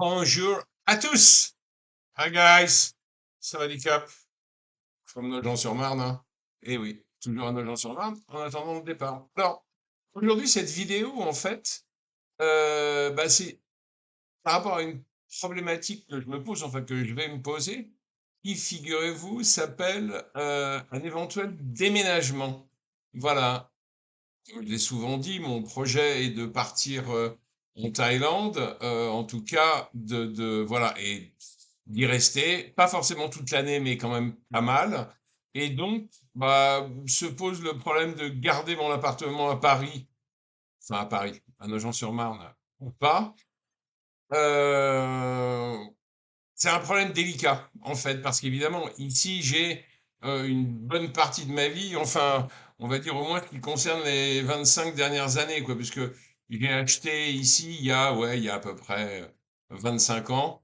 Bonjour à tous. Hi guys. Sawadee-cap. From Nogent-sur-Marne, hein. Eh oui, toujours à Nogent-sur-Marne, en attendant le départ. Alors, aujourd'hui, cette vidéo, en fait, c'est par rapport à une problématique que je me pose, enfin que je vais me poser, qui, figurez-vous, s'appelle un éventuel déménagement. Voilà. Je l'ai souvent dit, mon projet est de partir en Thaïlande, en tout cas voilà, et d'y rester, pas forcément toute l'année, mais quand même pas mal. Et donc, se pose le problème de garder mon appartement à Paris, enfin à Paris, à Nogent-sur-Marne, ou pas. Euh, c'est un problème délicat, en fait, parce qu'évidemment, ici, j'ai une bonne partie de ma vie, enfin, on va dire au moins ce qui concerne les 25 dernières années, quoi, puisque j'ai acheté ici il y a à peu près 25 ans.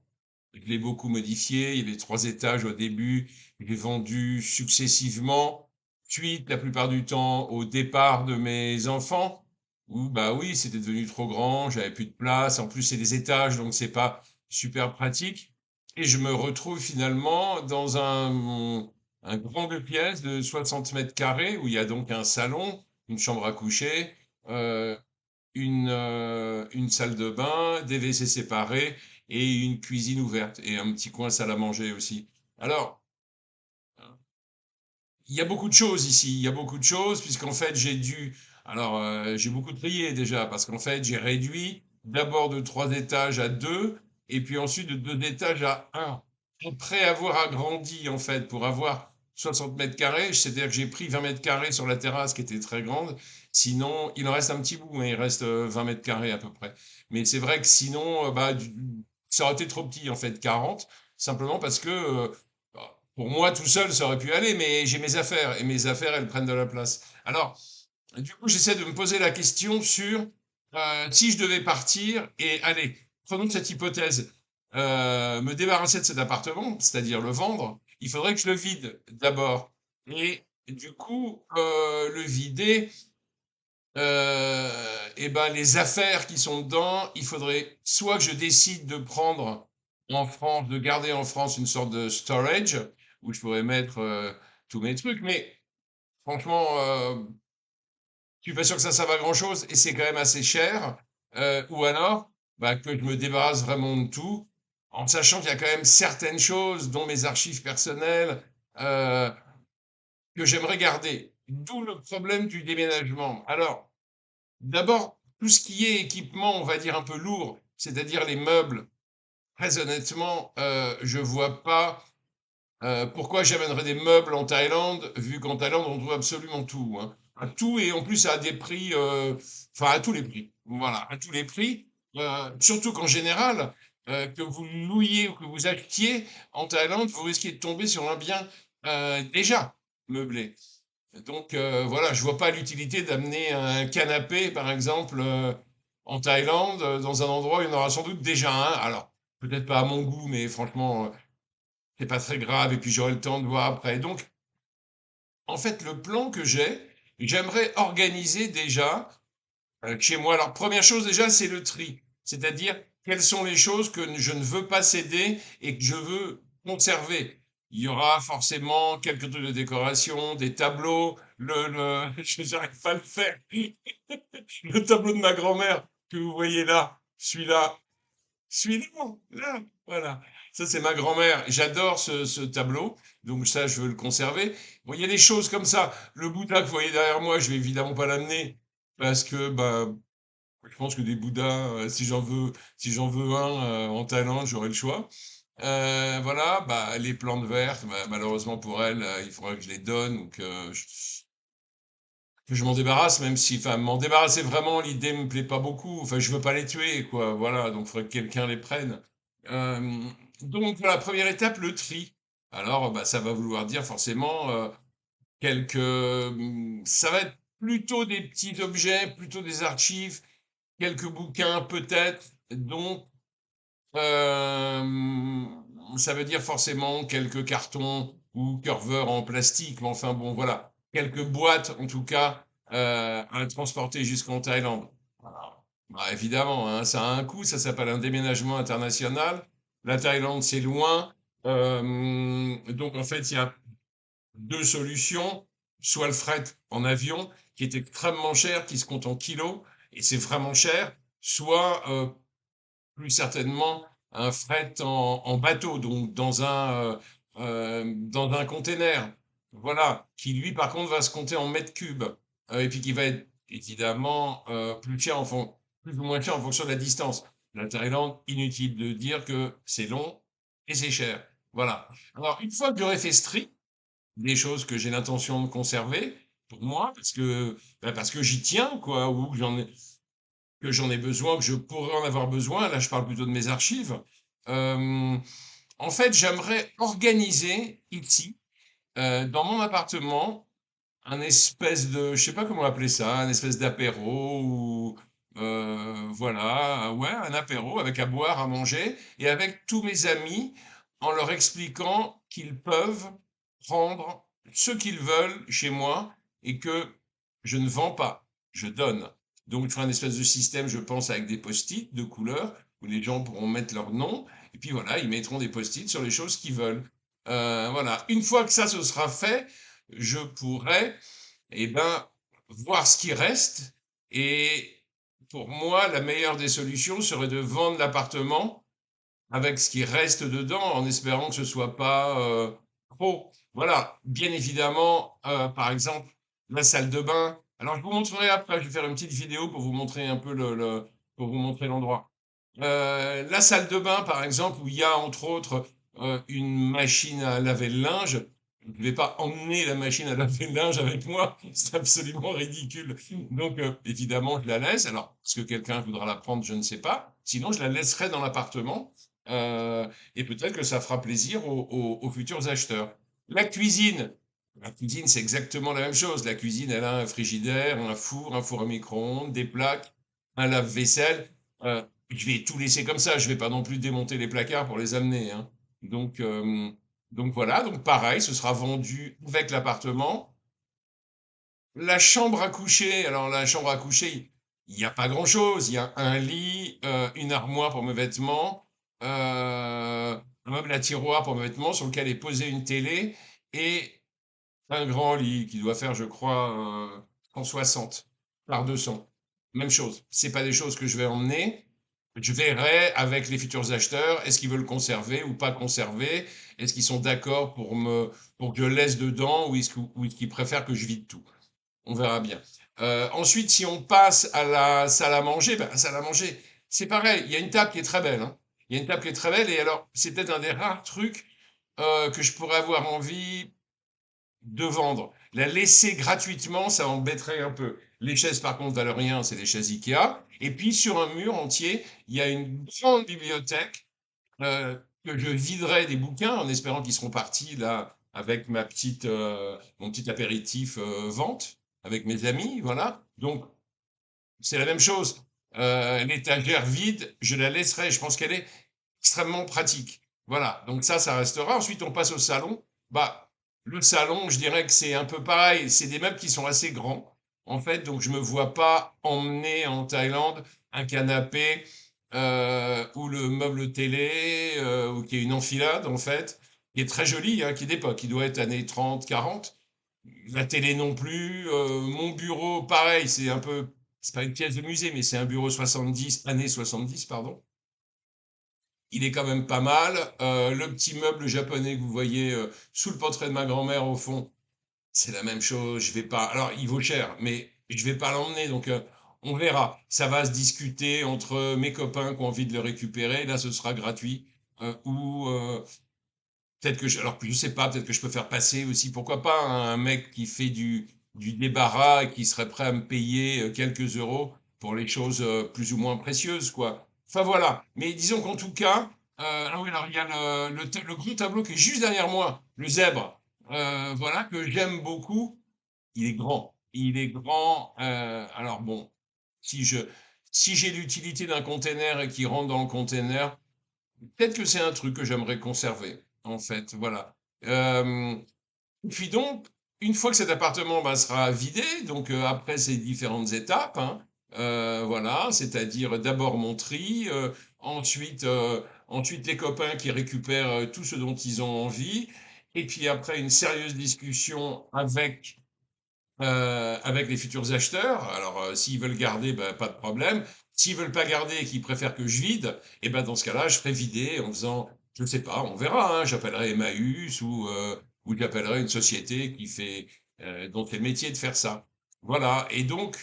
Je l'ai beaucoup modifié, il y avait 3 étages au début, je l'ai vendu successivement, suite la plupart du temps au départ de mes enfants, où bah oui, c'était devenu trop grand, j'avais plus de place, en plus c'est des étages, donc c'est pas super pratique. Et je me retrouve finalement dans un grand deux pièces de 60 mètres carrés, où il y a donc un salon, une chambre à coucher, euh, une salle de bain, des WC séparés et une cuisine ouverte et un petit coin salle à manger aussi. Alors, il y a beaucoup de choses ici, il y a beaucoup de choses puisqu'en fait j'ai beaucoup trié déjà parce qu'en fait j'ai réduit d'abord de 3 étages à 2 et puis ensuite de 2 étages à un. Après avoir agrandi en fait pour avoir 60 mètres carrés, c'est-à-dire que j'ai pris 20 mètres carrés sur la terrasse qui était très grande. Sinon, il en reste un petit bout, mais il reste 20 mètres carrés à peu près. Mais c'est vrai que sinon, ça aurait été trop petit en fait, 40, simplement parce que pour moi, tout seul, ça aurait pu aller, mais j'ai mes affaires, et mes affaires, elles prennent de la place. Alors, du coup, j'essaie de me poser la question sur si je devais partir, et allez, prenons cette hypothèse, me débarrasser de cet appartement, c'est-à-dire le vendre, il faudrait que je le vide d'abord. Et du coup, le vider, et ben les affaires qui sont dedans, il faudrait soit que je décide de prendre en France, de garder en France une sorte de storage où je pourrais mettre tous mes trucs, mais franchement, je suis pas sûr que ça serve à grand-chose et c'est quand même assez cher. Ou alors, que je me débarrasse vraiment de tout, en sachant qu'il y a quand même certaines choses, dont mes archives personnelles, euh, que j'aimerais garder. D'où le problème du déménagement. Alors, d'abord, tout ce qui est équipement, on va dire un peu lourd, c'est-à-dire les meubles, très honnêtement, je vois pas pourquoi j'amènerais des meubles en Thaïlande, vu qu'en Thaïlande, on trouve absolument tout, hein. À tout et en plus à des prix, enfin à tous les prix. Voilà, à tous les prix. Surtout qu'en général, que vous louiez ou que vous achetiez en Thaïlande, vous risquez de tomber sur un bien déjà meublé. Donc voilà, je vois pas l'utilité d'amener un canapé, par exemple, en Thaïlande, dans un endroit où il y en aura sans doute déjà un. Alors, peut-être pas à mon goût, mais franchement, c'est pas très grave, et puis j'aurai le temps de voir après. Donc, en fait, le plan que j'ai, j'aimerais organiser déjà chez moi. Alors, première chose déjà, c'est le tri. C'est-à-dire, quelles sont les choses que je ne veux pas céder et que je veux conserver. Il y aura forcément quelques trucs de décoration, des tableaux, je n'arrive pas à le faire. Le tableau de ma grand-mère que vous voyez là, celui-là, celui-là, là, voilà. Ça, c'est ma grand-mère. J'adore ce tableau. Donc ça, je veux le conserver. Bon, il y a des choses comme ça. Le Bouddha que vous voyez derrière moi, je vais évidemment pas l'amener parce que je pense que des Bouddhas, si j'en veux un en Thaïlande, j'aurai le choix. Voilà, les plantes vertes, malheureusement pour elles, il faudra que je les donne ou que je m'en débarrasse, même si, enfin, m'en débarrasser vraiment, l'idée me plaît pas beaucoup. Enfin, je veux pas les tuer, quoi. Voilà, donc il faudrait que quelqu'un les prenne. Euh, donc, voilà, première étape, le tri. Alors, ça va vouloir dire forcément ça va être plutôt des petits objets, plutôt des archives, quelques bouquins peut-être. Donc, ça veut dire forcément quelques cartons ou curveurs en plastique, mais enfin bon, voilà, quelques boîtes en tout cas à transporter jusqu'en Thaïlande. Voilà. Bah, évidemment, hein, ça a un coût, ça s'appelle un déménagement international. La Thaïlande, c'est loin. Donc, en fait, il y a deux solutions. Soit le fret en avion, qui est extrêmement cher, qui se compte en kilos, et c'est vraiment cher. Soit, plus certainement, un fret en bateau, donc dans un container. Voilà, qui lui, par contre, va se compter en mètres cubes. Et puis qui va être évidemment plus ou moins cher en fonction de la distance. La Thaïlande, inutile de dire que c'est long et c'est cher. Voilà. Alors, une fois que j'aurai fait ce tri, des choses que j'ai l'intention de conserver pour moi, parce que j'y tiens, quoi, ou que j'en ai besoin, que je pourrais en avoir besoin. Là, je parle plutôt de mes archives. Euh, En fait, j'aimerais organiser ici, dans mon appartement, un espèce de, je sais pas comment appeler ça, un espèce d'apéro ou voilà, ouais, un apéro avec à boire, à manger, et avec tous mes amis, en leur expliquant qu'ils peuvent prendre ce qu'ils veulent chez moi et que je ne vends pas, je donne. Donc, je ferai un espèce de système, je pense, avec des post-it de couleur où les gens pourront mettre leur nom, et puis voilà, ils mettront des post-it sur les choses qu'ils veulent. Voilà. Une fois que ça ce sera fait, je pourrais voir ce qui reste. Et pour moi, la meilleure des solutions serait de vendre l'appartement avec ce qui reste dedans, en espérant que ce soit pas trop. Voilà. Bien évidemment, par exemple, la salle de bain. Alors, je vous montrerai après. Je vais faire une petite vidéo pour vous montrer un peu pour vous montrer l'endroit. La salle de bain, par exemple, où il y a entre autres une machine à laver le linge. Je ne vais pas emmener la machine à laver le linge avec moi, c'est absolument ridicule. Donc, évidemment, je la laisse. Alors, est-ce que quelqu'un voudra la prendre, je ne sais pas. Sinon, je la laisserai dans l'appartement. euh, et peut-être que ça fera plaisir aux futurs acheteurs. La cuisine, c'est exactement la même chose. La cuisine, elle a un frigidaire, un four à micro-ondes, des plaques, un lave-vaisselle. Euh, je vais tout laisser comme ça. Je vais pas non plus démonter les placards pour les amener, hein. Donc, euh, donc voilà. Donc pareil, ce sera vendu avec l'appartement. La chambre à coucher. Alors la chambre à coucher, il n'y a pas grand-chose. Il y a un lit, une armoire pour mes vêtements, un meuble à tiroir pour mes vêtements sur lequel est posée une télé et un grand lit qui doit faire, je crois, 160 par 200. Même chose. C'est pas des choses que je vais emmener. Je verrai avec les futurs acheteurs, est-ce qu'ils veulent conserver ou pas conserver? Est-ce qu'ils sont d'accord pour que je laisse dedans ou est-ce qu'ils préfèrent que je vide tout? On verra bien. Ensuite, si on passe à la salle à manger, ben, la salle à manger, c'est pareil. Il y a une table qui est très belle, hein. Il y a une table qui est très belle et alors, c'est peut-être un des rares trucs que je pourrais avoir envie de vendre. La laisser gratuitement, ça embêterait un peu. Les chaises, par contre, valent rien, c'est des chaises Ikea. Et puis, sur un mur entier, il y a une grande bibliothèque euh, que je viderai des bouquins en espérant qu'ils seront partis là avec mon petit apéritif vente avec mes amis, voilà. Donc, c'est la même chose. L'étagère vide, je la laisserai. Je pense qu'elle est extrêmement pratique. Voilà, donc ça restera. Ensuite, on passe au salon. Bah, le salon, je dirais que c'est un peu pareil. C'est des meubles qui sont assez grands, en fait. Donc, je me vois pas emmener en Thaïlande un canapé ou le meuble télé ou qui est une enfilade, en fait, qui est très joli, hein, qui est d'époque, qui doit être années 30, 40. La télé non plus. Mon bureau, pareil, c'est pas une pièce de musée, mais c'est un bureau 70, années 70, pardon. Il est quand même pas mal. Le petit meuble japonais que vous voyez sous le portrait de ma grand-mère au fond, c'est la même chose. Je vais pas. Alors, il vaut cher, mais je vais pas l'emmener. Donc, on verra. Ça va se discuter entre mes copains qui ont envie de le récupérer. Là, ce sera gratuit. Ou peut-être que alors je sais pas. Peut-être que je peux faire passer aussi. Pourquoi pas un mec qui fait du débarras et qui serait prêt à me payer quelques euros pour les choses plus ou moins précieuses, quoi. Enfin voilà. Mais disons qu'en tout cas, ah oui, alors il y a le gros tableau qui est juste derrière moi, le zèbre. Voilà que j'aime beaucoup. Il est grand. Il est grand. Alors bon, si je, si j'ai l'utilité d'un container et qui rentre dans le container, peut-être que c'est un truc que j'aimerais conserver, en fait. Voilà. Euh, et puis donc, une fois que cet appartement bah, sera vidé, donc après ces différentes étapes, hein, voilà, c'est-à-dire d'abord mon tri, ensuite les copains qui récupèrent tout ce dont ils ont envie, et puis après une sérieuse discussion avec les futurs acheteurs. Alors, s'ils veulent garder, ben, pas de problème. S'ils veulent pas garder et qu'ils préfèrent que je vide, et ben dans ce cas-là, je ferai vider en faisant, je ne sais pas, on verra, hein, j'appellerai Emmaüs ou j'appellerai une société dont c'est le métier de faire ça. Voilà. Et donc,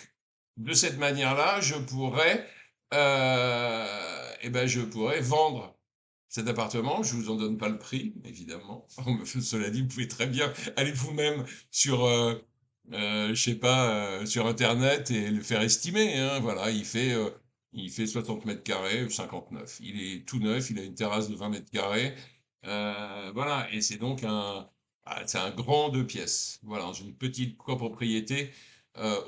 de cette manière-là, je pourrais vendre cet appartement. Je vous en donne pas le prix, évidemment. Cela dit, vous pouvez très bien aller vous-même sur, je sais pas, sur Internet et le faire estimer, hein. Voilà, il fait 60 mètres carrés, 59. Il est tout neuf, il a une terrasse de 20 mètres carrés. Voilà, et c'est un grand deux pièces. Voilà, dans une petite copropriété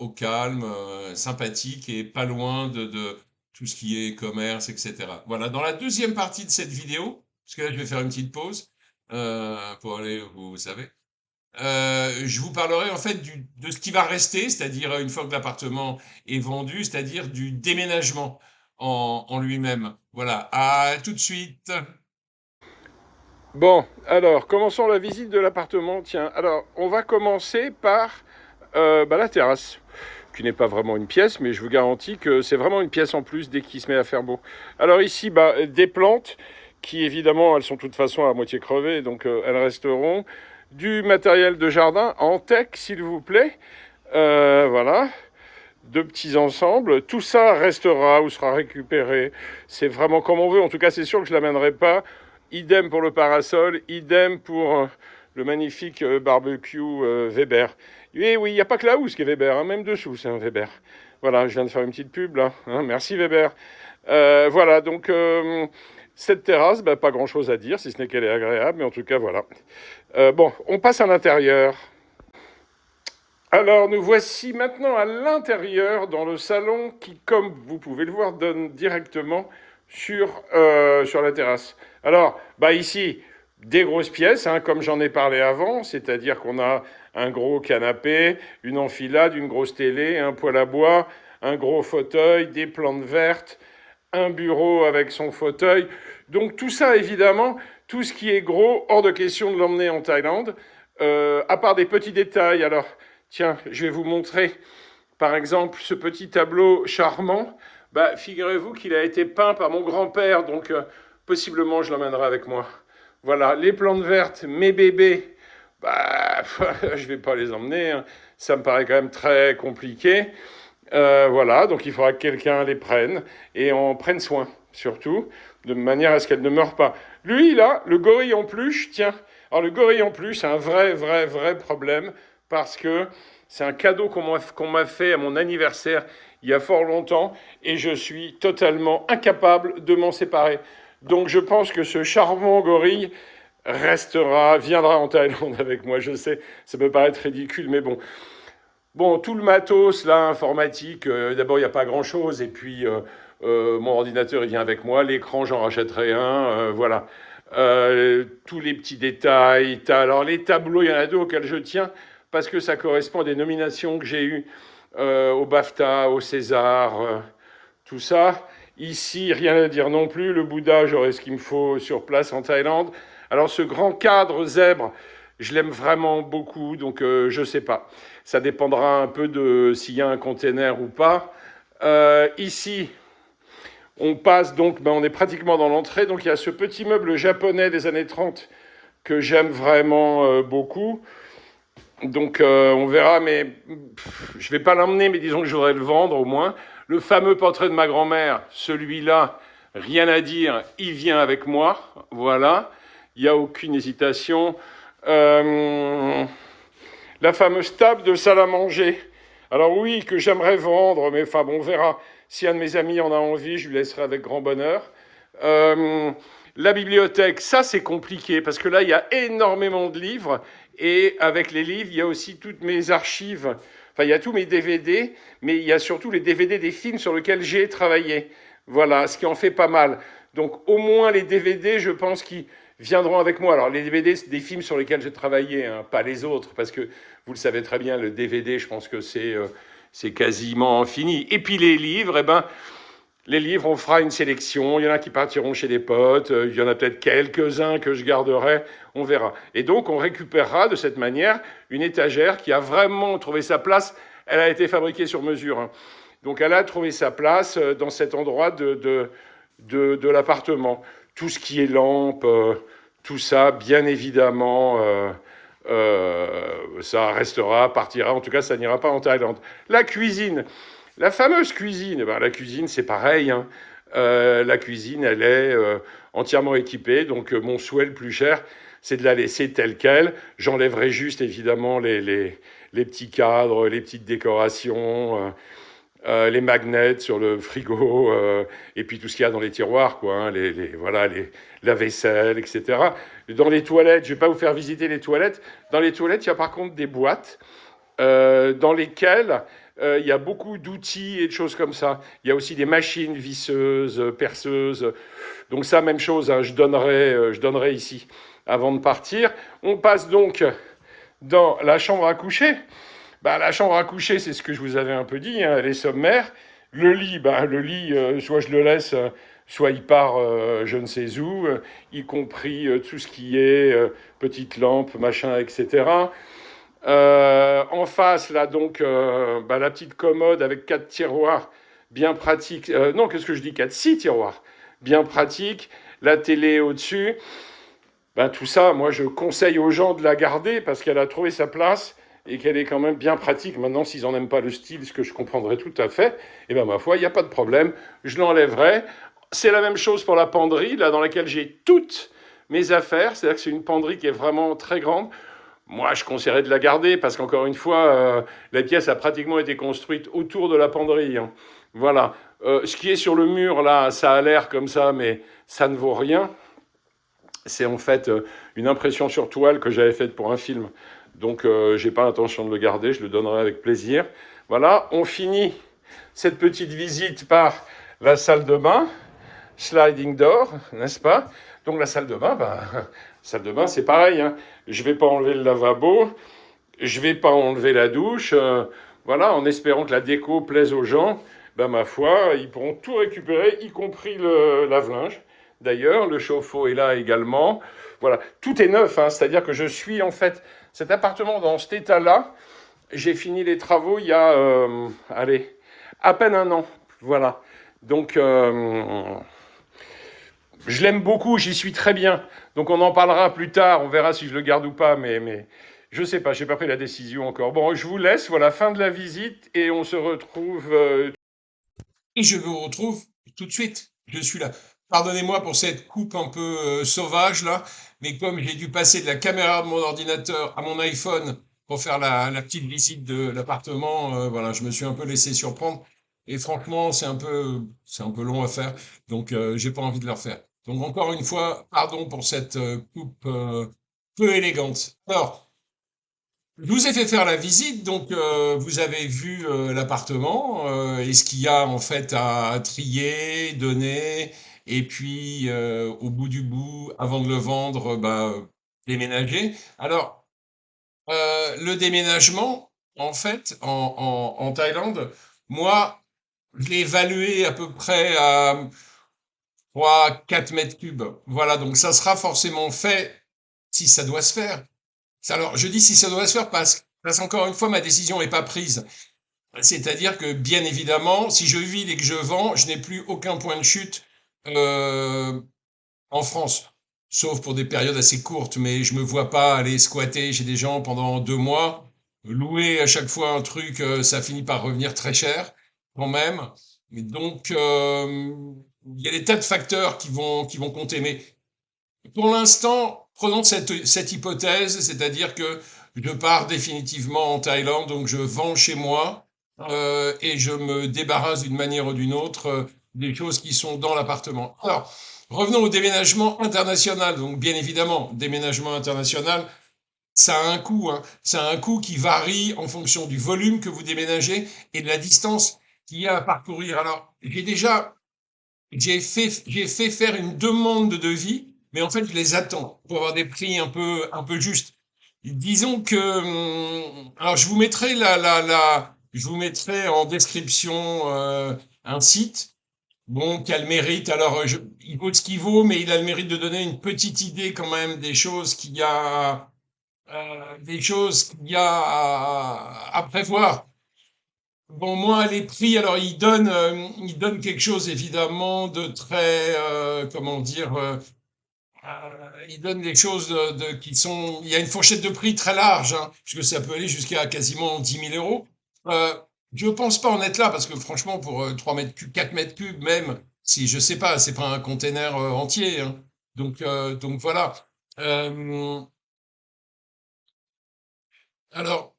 au calme, sympathique et pas loin de tout ce qui est commerce, etc. Voilà, dans la deuxième partie de cette vidéo, parce que là je vais faire une petite pause pour aller, vous savez. Je vous parlerai en fait de ce qui va rester, c'est-à-dire une fois que l'appartement est vendu, c'est-à-dire du déménagement en lui-même. Voilà, à tout de suite. Bon, alors, commençons la visite de l'appartement. Tiens, alors, on va commencer par la terrasse, qui n'est pas vraiment une pièce, mais je vous garantis que c'est vraiment une pièce en plus dès qu'il se met à faire beau. Alors ici, des plantes qui, évidemment, elles sont de toute façon à moitié crevées, donc elles resteront. Du matériel de jardin en tech, s'il vous plaît. Voilà. Deux petits ensembles. Tout ça restera ou sera récupéré. C'est vraiment comme on veut. En tout cas, c'est sûr que je ne l'amènerai pas. Idem pour le parasol, idem pour le magnifique barbecue Weber. Et oui, il n'y a pas que la housse qui est Weber, hein, même dessous, c'est un Weber. Voilà, je viens de faire une petite pub là. Hein, merci Weber. Voilà, donc cette terrasse, pas grand-chose à dire, si ce n'est qu'elle est agréable, mais en tout cas, voilà. Bon, on passe à l'intérieur. Alors, nous voici maintenant à l'intérieur, dans le salon qui, comme vous pouvez le voir, donne directement sur la terrasse. Alors, ici, des grosses pièces, hein, comme j'en ai parlé avant, c'est-à-dire qu'on a un gros canapé, une enfilade, une grosse télé, un poêle à bois, un gros fauteuil, des plantes vertes, un bureau avec son fauteuil. Donc tout ça, évidemment, tout ce qui est gros, hors de question de l'emmener en Thaïlande, à part des petits détails. Alors, tiens, je vais vous montrer, par exemple, ce petit tableau charmant. Figurez-vous qu'il a été peint par mon grand-père, donc possiblement je l'emmènerai avec moi. Voilà, les plantes vertes, mes bébés, je vais pas les emmener, hein. Ça me paraît quand même très compliqué. Voilà, donc il faudra que quelqu'un les prenne et en prenne soin, surtout, de manière à ce qu'elles ne meurent pas. Lui, là, le gorille en peluche, tiens, alors le gorille en peluche, c'est un vrai problème parce que c'est un cadeau qu'on m'a fait à mon anniversaire il y a fort longtemps et je suis totalement incapable de m'en séparer. Donc je pense que ce charmant gorille viendra en Thaïlande avec moi. Je sais, ça peut paraître ridicule, mais bon. Bon, tout le matos, là, informatique, d'abord, il n'y a pas grand-chose, et puis mon ordinateur, il vient avec moi, l'écran, j'en rachèterai un, voilà. Tous les petits détails, alors les tableaux, il y en a deux auxquels je tiens, parce que ça correspond à des nominations que j'ai eues au BAFTA, au César, tout ça. Ici, rien à dire non plus, le Bouddha, j'aurai ce qu'il me faut sur place en Thaïlande. Alors ce grand cadre zèbre, je l'aime vraiment beaucoup, donc je sais pas. Ça dépendra un peu de s'il y a un container ou pas. Ici, on passe donc, on est pratiquement dans l'entrée, donc il y a ce petit meuble japonais des années 30 que j'aime vraiment beaucoup. Donc on verra, mais je vais pas l'emmener, mais disons que je voudrais le vendre au moins. Le fameux portrait de ma grand-mère, celui-là, rien à dire, il vient avec moi, voilà. Il n'y a aucune hésitation. La fameuse table de salle à manger. Alors oui, que j'aimerais vendre, mais enfin bon, on verra. Si un de mes amis en a envie, je lui laisserai avec grand bonheur. La bibliothèque, ça c'est compliqué, parce que là, il y a énormément de livres, et avec les livres, il y a aussi toutes mes archives. Enfin, il y a tous mes DVD, mais il y a surtout les DVD des films sur lesquels j'ai travaillé. Voilà, ce qui en fait pas mal. Donc au moins les DVD, je pense qu'ils viendront avec moi. Alors les DVD, c'est des films sur lesquels j'ai travaillé, hein, pas les autres, parce que vous le savez très bien, le DVD, je pense que c'est c'est quasiment infini. Et puis les livres, les livres, on fera une sélection. Il y en a qui partiront chez des potes. Il y en a peut-être quelques-uns que je garderai. On verra. Et donc, on récupérera de cette manière une étagère qui a vraiment trouvé sa place. Elle a été fabriquée sur mesure, hein. Donc, elle a trouvé sa place dans cet endroit de l'appartement. Tout ce qui est lampe, tout ça, bien évidemment, ça restera, partira. En tout cas, ça n'ira pas en Thaïlande. La cuisine. La fameuse cuisine, la cuisine c'est pareil, hein. La cuisine elle est entièrement équipée, donc mon souhait le plus cher c'est de la laisser telle qu'elle. J'enlèverai juste évidemment les petits cadres, les petites décorations, les magnets sur le frigo, et puis tout ce qu'il y a dans les tiroirs, quoi, hein, voilà, la vaisselle, etc. Dans les toilettes, je ne vais pas vous faire visiter les toilettes. Dans les toilettes, il y a par contre des boîtes dans lesquelles il y a beaucoup d'outils et de choses comme ça. Il y a aussi des machines visseuses, perceuses. Donc ça, même chose, hein, je donnerai ici avant de partir. On passe donc dans la chambre à coucher. La chambre à coucher, c'est ce que je vous avais un peu dit, hein, elle est sommaire. Le lit, soit je le laisse, soit il part je ne sais où, y compris tout ce qui est petite lampe, machin, etc. En face, là, donc, la petite commode avec 4 tiroirs bien pratiques. Non, qu'est-ce que je dis 4, 6 tiroirs bien pratiques. La télé au-dessus. Tout ça, moi, je conseille aux gens de la garder parce qu'elle a trouvé sa place et qu'elle est quand même bien pratique. Maintenant, s'ils n'en aiment pas le style, ce que je comprendrais tout à fait, ma foi, il n'y a pas de problème. Je l'enlèverai. C'est la même chose pour la penderie, là, dans laquelle j'ai toutes mes affaires. C'est-à-dire que c'est une penderie qui est vraiment très grande. Moi, je conseillerais de la garder parce qu'encore une fois, la pièce a pratiquement été construite autour de la penderie, hein. Voilà. Ce qui est sur le mur, là, ça a l'air comme ça, mais ça ne vaut rien. C'est en fait une impression sur toile que j'avais faite pour un film. Donc, j'ai pas l'intention de le garder, je le donnerai avec plaisir. Voilà, on finit cette petite visite par la salle de bain, sliding door, n'est-ce pas? Donc la salle de bain, c'est pareil, hein. Je vais pas enlever le lavabo, je vais pas enlever la douche, voilà, en espérant que la déco plaise aux gens. Ma foi, ils pourront tout récupérer, y compris le lave-linge. D'ailleurs, le chauffe-eau est là également. Voilà, tout est neuf, hein, c'est-à-dire que je suis en fait cet appartement dans cet état-là. J'ai fini les travaux il y a, à peine un an. Voilà. Donc, je l'aime beaucoup, j'y suis très bien. Donc, on en parlera plus tard. On verra si je le garde ou pas, mais je sais pas, j'ai pas pris la décision encore. Bon, je vous laisse. Voilà, fin de la visite et on se retrouve. Et je vous retrouve tout de suite. Je suis là. Pardonnez-moi pour cette coupe un peu sauvage là, mais comme j'ai dû passer de la caméra de mon ordinateur à mon iPhone pour faire la petite visite de l'appartement, voilà, je me suis un peu laissé surprendre. Et franchement, c'est un peu long à faire, donc j'ai pas envie de le refaire. Donc encore une fois, pardon pour cette coupe peu élégante. Alors, je vous ai fait faire la visite, donc vous avez vu l'appartement et ce qu'il y a en fait à trier, donner, et puis au bout du bout, avant de le vendre, déménager. Alors, le déménagement, en fait, en Thaïlande, moi, je l'ai évalué à peu près à 3-4 mètres cubes. Voilà, donc ça sera forcément fait si ça doit se faire. Alors, je dis si ça doit se faire parce qu'encore une fois, ma décision n'est pas prise. C'est-à-dire que, bien évidemment, si je vide et que je vends, je n'ai plus aucun point de chute euh, en France. Sauf pour des périodes assez courtes, mais je me vois pas aller squatter chez des gens pendant 2 mois. Louer à chaque fois un truc, ça finit par revenir très cher, quand même. Mais donc, il y a des tas de facteurs qui vont compter. Mais pour l'instant, prenons cette hypothèse, c'est-à-dire que je pars définitivement en Thaïlande, donc je vends chez moi et je me débarrasse d'une manière ou d'une autre des choses qui sont dans l'appartement. Alors, revenons au déménagement international. Donc, bien évidemment, déménagement international, ça a un coût, hein. Ça a un coût qui varie en fonction du volume que vous déménagez et de la distance qu'il y a à parcourir. Alors, j'ai fait faire une demande de devis, mais en fait, je les attends pour avoir des prix un peu justes. Disons que, alors je vous mettrai Je vous mettrai en description un site. Bon, qui a le mérite, alors il vaut ce qu'il vaut, mais il a le mérite de donner une petite idée quand même des choses qu'il y a à prévoir. Bon, moi, les prix, alors il donne quelque chose évidemment de très, comment dire, il donne des choses qui sont, il y a une fourchette de prix très large, hein, puisque ça peut aller jusqu'à quasiment 10 000 euros. Euh, je pense pas en être là, parce que franchement, pour 3 mètres cubes, 4 mètres cubes, même, si je sais pas, c'est pas un container entier, hein. Donc voilà. Euh, alors,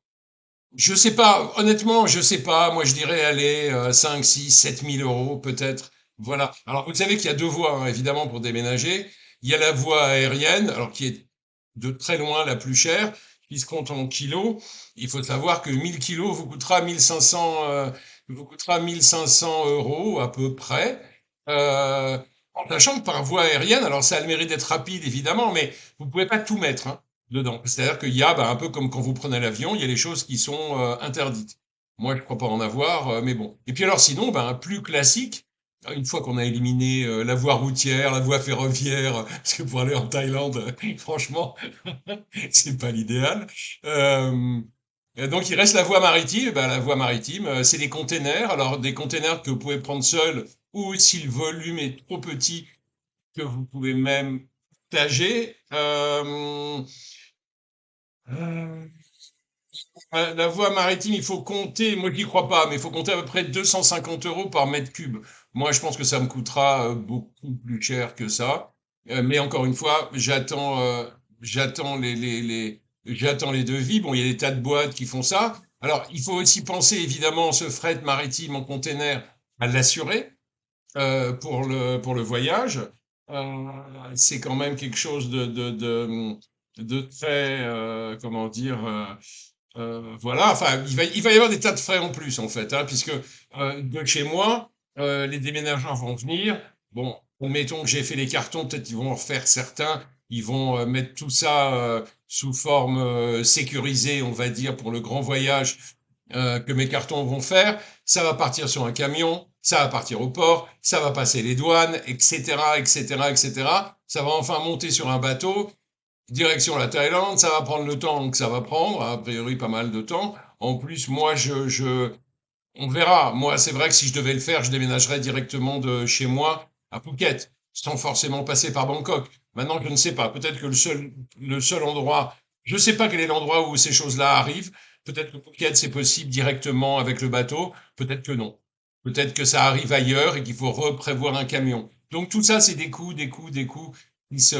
je sais pas, honnêtement, je sais pas. Moi, je dirais, allez, 5, 6, 7 000 euros, peut-être. Voilà. Alors, vous savez qu'il y a deux voies, hein, évidemment, pour déménager. Il y a la voie aérienne, alors qui est de très loin la plus chère, qui se compte en kilos. Il faut savoir que 1000 kilos vous coûtera 1500 euros à peu près. Euh, En sachant que par voie aérienne, alors ça a le mérite d'être rapide, évidemment, mais vous pouvez pas tout mettre, hein, dedans. C'est-à-dire qu'il y a, bah, un peu comme quand vous prenez l'avion, il y a des choses qui sont interdites. Moi, je crois pas en avoir, mais bon. Et puis alors sinon, ben, plus classique, une fois qu'on a éliminé la voie routière, la voie ferroviaire, parce que pour aller en Thaïlande, franchement, c'est pas l'idéal. Euh, et donc il reste la voie maritime. Eh ben, la voie maritime, c'est des containers. Alors des containers que vous pouvez prendre seul, ou si le volume est trop petit, que vous pouvez même partager. Euh, la voie maritime, il faut compter, moi j'y crois pas, mais il faut compter à peu près 250 euros par mètre cube. Moi, je pense que ça me coûtera beaucoup plus cher que ça. Mais encore une fois, j'attends j'attends les devis. Bon, il y a des tas de boîtes qui font ça. Alors, il faut aussi penser évidemment ce fret maritime en container à l'assurer pour le voyage. Euh, c'est quand même quelque chose de très, comment dire, voilà, enfin, il va y avoir des tas de frais en plus, en fait, hein, puisque de chez moi, les déménageurs vont venir. Bon, admettons que j'ai fait les cartons, peut-être ils vont en refaire certains. Ils vont mettre tout ça sous forme sécurisée, on va dire, pour le grand voyage que mes cartons vont faire. Ça va partir sur un camion, ça va partir au port, ça va passer les douanes, etc., etc., etc. Ça va enfin monter sur un bateau. Direction la Thaïlande, ça va prendre le temps que ça va prendre, a priori pas mal de temps. En plus, on verra. Moi, c'est vrai que si je devais le faire, je déménagerais directement de chez moi à Phuket, sans forcément passer par Bangkok. Maintenant, je ne sais pas. Peut-être que le seul endroit, je ne sais pas quel est l'endroit où ces choses-là arrivent. Peut-être que Phuket, c'est possible directement avec le bateau. Peut-être que non. Peut-être que ça arrive ailleurs et qu'il faut reprévoir un camion. Donc tout ça, c'est des coûts, des coûts, des coûts qui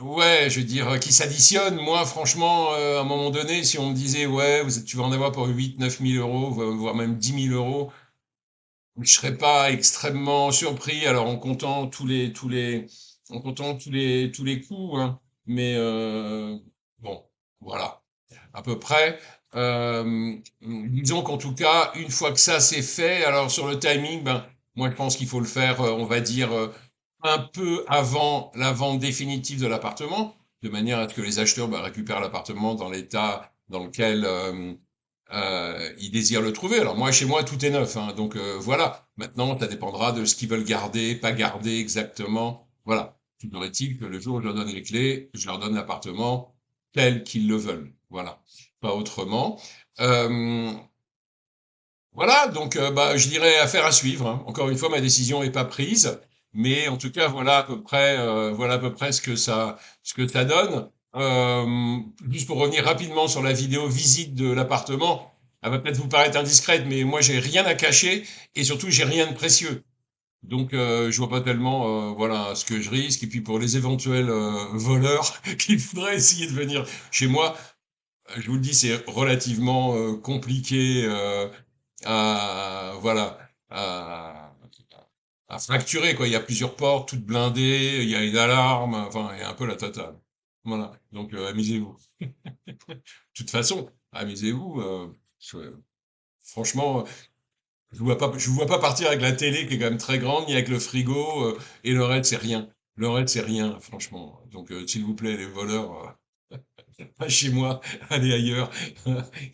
ouais, je veux dire, qui s'additionnent. Moi, franchement, à un moment donné, si on me disait, ouais, tu vas en avoir pour 8 9 000 euros, voire même 10 000 euros, je serais pas extrêmement surpris. Alors, en comptant tous les coûts, hein. Mais bon, voilà, à peu près. Disons qu'en tout cas, une fois que ça c'est fait, alors sur le timing, ben, moi je pense qu'il faut le faire, on va dire, un peu avant la vente définitive de l'appartement, de manière à ce que les acheteurs ben, récupèrent l'appartement dans l'état dans lequel ils désirent le trouver. Alors moi, chez moi, tout est neuf, hein, donc voilà. Maintenant, ça dépendra de ce qu'ils veulent garder, pas garder exactement. Voilà. Toujours est-il que le jour où je leur donne les clés, je leur donne l'appartement tel qu'ils le veulent. Voilà. Pas autrement. Euh, voilà, donc bah, je dirais affaire à suivre, hein. Encore une fois, ma décision n'est pas prise, mais en tout cas, voilà à peu près ce que ça donne. Juste pour revenir rapidement sur la vidéo visite de l'appartement, elle va peut-être vous paraître indiscrète, mais moi, j'ai rien à cacher et surtout, j'ai rien de précieux. Donc, je vois pas tellement, voilà, ce que je risque. Et puis, pour les éventuels voleurs qui voudraient essayer de venir chez moi, je vous le dis, c'est relativement compliqué voilà, à, à fracturer, quoi. Il y a plusieurs portes, toutes blindées, il y a une alarme, enfin, il y a un peu la totale. Voilà. Donc, amusez-vous. De toute façon, amusez-vous. Franchement, je vous vois pas partir avec la télé qui est quand même très grande, ni avec le frigo, et le reste, c'est rien. Le reste, c'est rien, franchement. Donc, s'il vous plaît, les voleurs, Pas chez moi, aller ailleurs.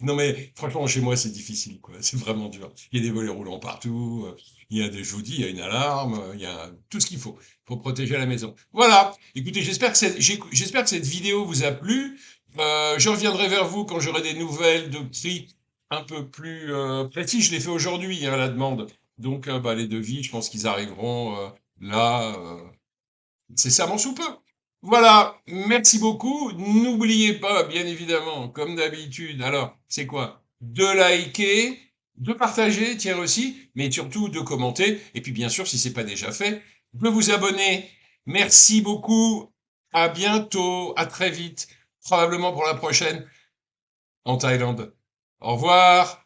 Non mais franchement, chez moi, c'est difficile, quoi. C'est vraiment dur. Il y a des volets roulants partout. Il y a des, je vous dis, il y a une alarme. Il y a tout ce qu'il faut pour protéger la maison. Voilà. Écoutez, j'espère que cette vidéo vous a plu. Je reviendrai vers vous quand j'aurai des nouvelles de prix un peu plus précis. Je l'ai fait aujourd'hui, hein, la demande. Donc, bah, les devis, je pense qu'ils arriveront là. C'est ça mon sous peu. Voilà, merci beaucoup. N'oubliez pas, bien évidemment, comme d'habitude, alors, c'est quoi? De liker, de partager, tiens aussi, mais surtout de commenter. Et puis, bien sûr, si c'est pas déjà fait, de vous abonner. Merci beaucoup. À bientôt. À très vite. Probablement pour la prochaine en Thaïlande. Au revoir.